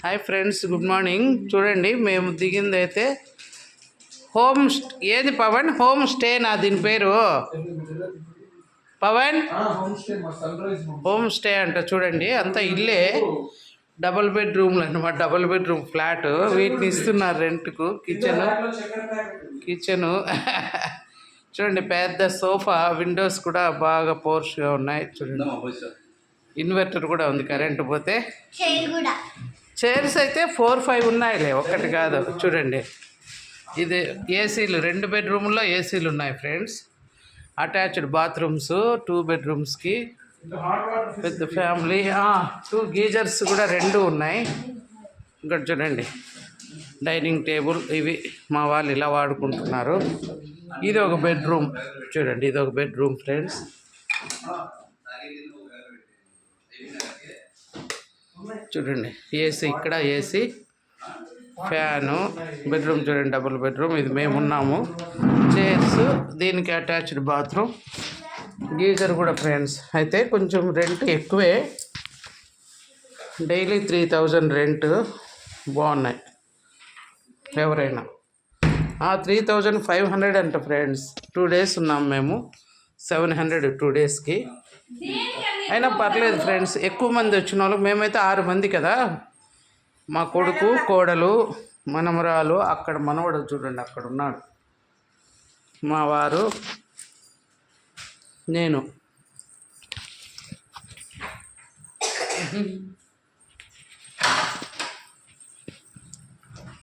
Hi friends, good morning. చూడండి, మేము దిగింది అయితే ఏది పవన్ హోమ్ స్టేనా దీని పేరు? పవన్ హోమ్ స్టే అంట. చూడండి, అంతా ఇల్లే, డబుల్ బెడ్రూమ్లు అనమాట. Double bedroom flat. వీటిని ఇస్తున్నారు రెంట్కు. కిచెను చూడండి, పెద్ద సోఫా, విండోస్ కూడా బాగా పోర్ష్గా ఉన్నాయి. చూడండి, ఇన్వర్టర్ కూడా ఉంది కరెంటు పోతే. చైర్స్ అయితే 4-5 ఉన్నాయిలే, ఒక్కటి కాదు. చూడండి, ఇది ఏసీలు, 2 బెడ్రూమ్లో ఏసీలు ఉన్నాయి ఫ్రెండ్స్. Attached bathrooms 2 బెడ్రూమ్స్కి. పెద్ద ఫ్యామిలీ. 2 గీజర్స్ కూడా 2 ఉన్నాయి. ఇక్కడ చూడండి, డైనింగ్ టేబుల్. ఇవి మా వాళ్ళు ఇలా వాడుకుంటున్నారు. ఇది ఒక బెడ్రూమ్. చూడండి, ఇది ఒక బెడ్రూమ్ ఫ్రెండ్స్. చూడండి, ఏసీ, ఇక్కడ ఏసీ, ఫ్యాను. బెడ్రూమ్ చూడండి, డబుల్ బెడ్రూమ్. ఇది మేమున్నాము. చైర్స్, దీనికి అటాచ్డ్ బాత్రూమ్, గీజర్ కూడా ఫ్రెండ్స్. అయితే కొంచెం రెంట్ ఎక్కువే, డైలీ 3000 రెంట్. బాగున్నాయి. ఎవరైనా 3500 అంట ఫ్రెండ్స్. 2 days ఉన్నాం మేము. 700 2 daysకి. అయినా పర్లేదు ఫ్రెండ్స్, ఎక్కువ మంది వచ్చిన వాళ్ళు. మేమైతే 6 మంది కదా. మా కొడుకు, కోడలు, మనమరాలు, అక్కడ మనవడు చూడండి అక్కడ ఉన్నాడు, మా వారు, నేను.